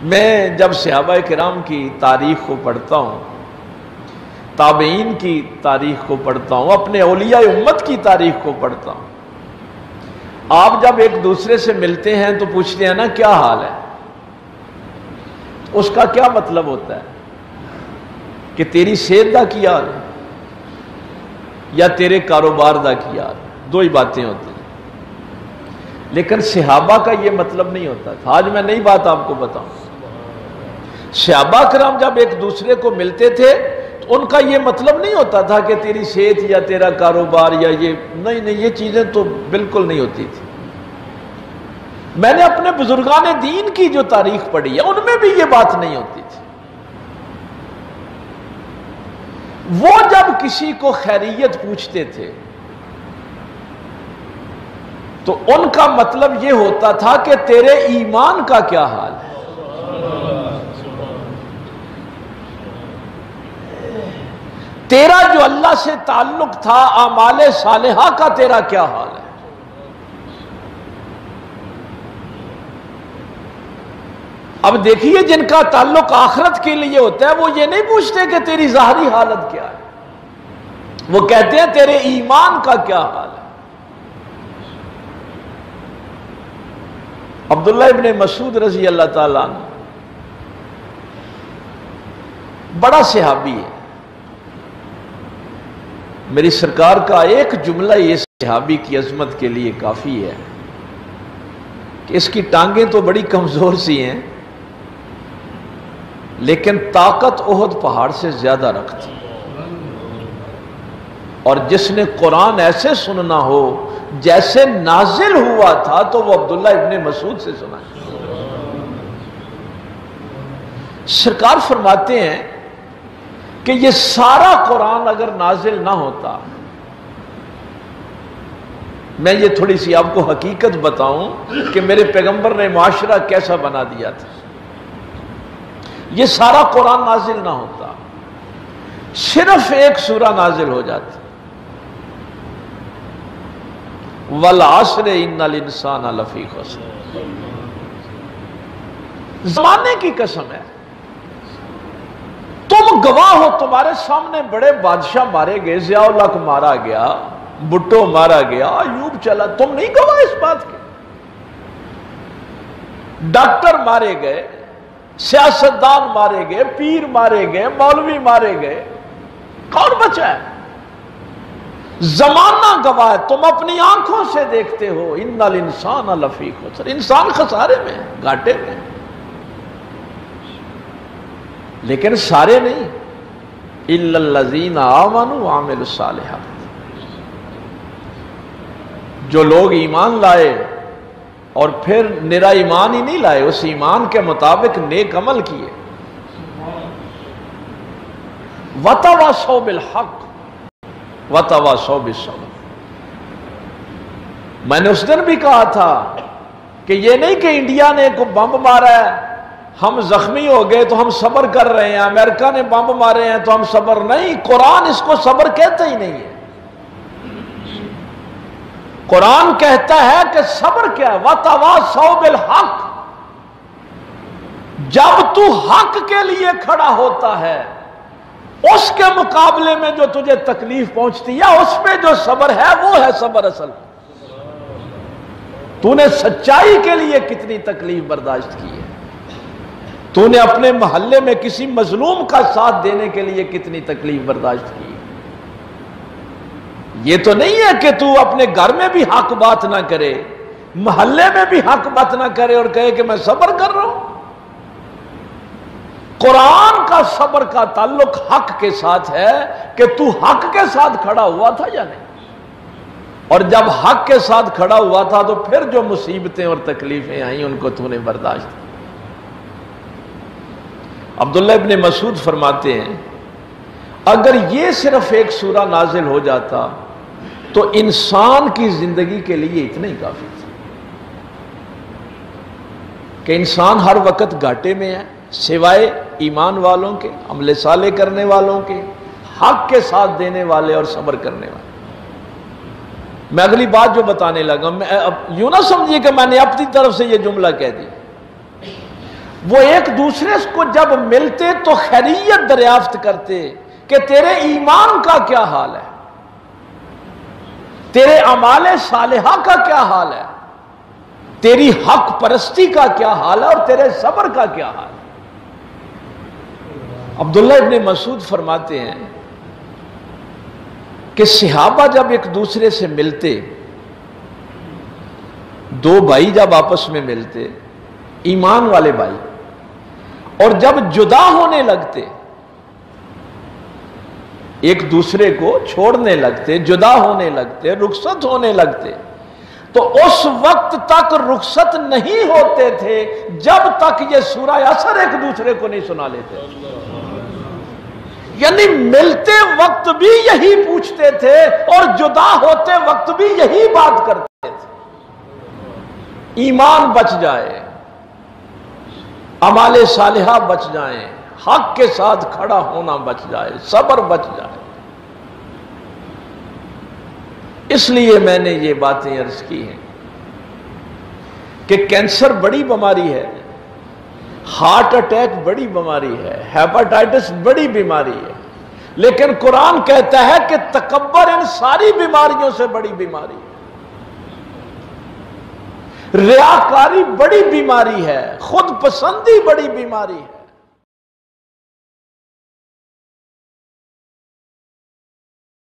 میں جب صحابہ کرام کی تاریخ کو پڑھتا ہوں، تابعین کی تاریخ کو پڑھتا ہوں، اپنے اولیاء امت کی تاریخ کو پڑھتا ہوں، آپ جب ایک دوسرے سے ملتے ہیں تو پوچھتے ہیں نا کیا حال ہے؟ اس کا کیا مطلب ہوتا ہے کہ تیری صحت دا کی حال ہے یا تیرے کاروبار دا کی حال ہے؟ دو ہی باتیں ہوتی ہیں، لیکن صحابہ کا یہ مطلب نہیں ہوتا تھا۔ آج میں نئی بات آپ کو بتاؤں، صحابہ کرام جب ایک دوسرے کو ملتے تھے تو ان کا یہ مطلب نہیں ہوتا تھا کہ تیری صحت یا تیرا کاروبار یا یہ نہیں، یہ چیزیں تو بالکل نہیں ہوتی تھی۔ میں نے اپنے بزرگان دین کی جو تاریخ پڑھی ہے ان میں بھی یہ بات نہیں ہوتی تھی۔ وہ جب کسی کو خیریت پوچھتے تھے تو ان کا مطلب یہ ہوتا تھا کہ تیرے ایمان کا کیا حال ہے، تیرا جو اللہ سے تعلق تھا اعمال صالحہ کا تیرا کیا حال ہے۔ اب دیکھیے جن کا تعلق آخرت کے لیے ہوتا ہے وہ یہ نہیں پوچھتے کہ تیری ظاہری حالت کیا ہے، وہ کہتے ہیں تیرے ایمان کا کیا حال ہے۔ عبداللہ ابن مسعود رضی اللہ تعالیٰ عنہ بڑا صحابی ہے، میری سرکار کا ایک جملہ یہ صحابی کی عظمت کے لیے کافی ہے کہ اس کی ٹانگیں تو بڑی کمزور سی ہیں لیکن طاقت احد پہاڑ سے زیادہ رکھتی، اور جس نے قرآن ایسے سننا ہو جیسے نازل ہوا تھا تو وہ عبداللہ ابن مسعود سے سنا۔ سرکار فرماتے ہیں کہ یہ سارا قرآن اگر نازل نہ ہوتا، میں یہ تھوڑی سی آپ کو حقیقت بتاؤں کہ میرے پیغمبر نے معاشرہ کیسا بنا دیا تھا، یہ سارا قرآن نازل نہ ہوتا، صرف ایک سورہ نازل ہو جاتی، وَالْعَصْرِ إِنَّ الْإِنسَانَ لَفِي خُسْرٍ۔ زمانے کی قسم ہے، تم گواہ ہو، تمہارے سامنے بڑے بادشاہ مارے گئے، ضیاء الحق مارا گیا، بھٹو مارا گیا، ایوب چلا، تم نہیں گواہ اس بات کے؟ ڈاکٹر مارے گئے، سیاستدان مارے گئے، پیر مارے گئے، مولوی مارے گئے، کون بچا ہے؟ زمانہ گواہ ہے، تم اپنی آنکھوں سے دیکھتے ہو، ان الانسان لفی خسر، انسان خسارے میں، گھاٹے میں، لیکن سارے نہیں، الا الذین آمنوا وعملوا الصالحات، جو لوگ ایمان لائے اور پھر نرا ایمان ہی نہیں لائے، اس ایمان کے مطابق نیک عمل کیے، وتواصوا بالحق وتواصوا بالصبر۔ میں نے اس دن بھی کہا تھا کہ یہ نہیں کہ انڈیا نے کو بم مارا ہے ہم زخمی ہو گئے تو ہم صبر کر رہے ہیں، امریکہ نے بم مارے ہیں تو ہم صبر نہیں، قرآن اس کو صبر کہتا ہی نہیں ہے۔ قرآن کہتا ہے کہ صبر کیا ہے، وَتَوَاصَوْا بِالْحَقِّ، جب تو حق کے لیے کھڑا ہوتا ہے اس کے مقابلے میں جو تجھے تکلیف پہنچتی ہے اس پہ جو صبر ہے وہ ہے صبر اصل۔ تو نے سچائی کے لیے کتنی تکلیف برداشت کی ہے، تو نے اپنے محلے میں کسی مظلوم کا ساتھ دینے کے لیے کتنی تکلیف برداشت کی ہے۔ یہ تو نہیں ہے کہ تو اپنے گھر میں بھی حق بات نہ کرے، محلے میں بھی حق بات نہ کرے اور کہے کہ میں صبر کر رہا ہوں۔ قرآن کا صبر کا تعلق حق کے ساتھ ہے کہ تو حق کے ساتھ کھڑا ہوا تھا یا نہیں، اور جب حق کے ساتھ کھڑا ہوا تھا تو پھر جو مصیبتیں اور تکلیفیں آئیں ان کو تو نے برداشت کی۔ عبداللہ ابن مسعود فرماتے ہیں اگر یہ صرف ایک سورہ نازل ہو جاتا تو انسان کی زندگی کے لیے اتنا ہی کافی تھا، کہ انسان ہر وقت گھاٹے میں ہے سوائے ایمان والوں کے، عمل صالح کرنے والوں کے، حق کے ساتھ دینے والے اور صبر کرنے والے۔ میں اگلی بات جو بتانے لگا، میں اب یوں نہ سمجھیے کہ میں نے اپنی طرف سے یہ جملہ کہہ دی، وہ ایک دوسرے کو جب ملتے تو خیریت دریافت کرتے کہ تیرے ایمان کا کیا حال ہے، تیرے اعمال صالحہ کا کیا حال ہے، تیری حق پرستی کا کیا حال ہے، اور تیرے صبر کا کیا حال ہے۔ عبداللہ ابن مسعود فرماتے ہیں کہ صحابہ جب ایک دوسرے سے ملتے، دو بھائی جب آپس میں ملتے، ایمان والے بھائی، اور جب جدا ہونے لگتے، ایک دوسرے کو چھوڑنے لگتے، جدا ہونے لگتے، رخصت ہونے لگتے، تو اس وقت تک رخصت نہیں ہوتے تھے جب تک یہ سورہ اثر ایک دوسرے کو نہیں سنا لیتے۔ یعنی ملتے وقت بھی یہی پوچھتے تھے اور جدا ہوتے وقت بھی یہی بات کرتے تھے، ایمان بچ جائے، اعمال صالحہ بچ جائیں، حق کے ساتھ کھڑا ہونا بچ جائے، صبر بچ جائے۔ اس لیے میں نے یہ باتیں عرض کی ہیں کہ کینسر بڑی بیماری ہے، ہارٹ اٹیک بڑی بیماری ہے، ہیپاٹائٹس بڑی بیماری ہے، لیکن قرآن کہتا ہے کہ تکبر ان ساری بیماریوں سے بڑی بیماری ہے، ریاکاری بڑی بیماری ہے، خود پسندی بڑی بیماری ہے۔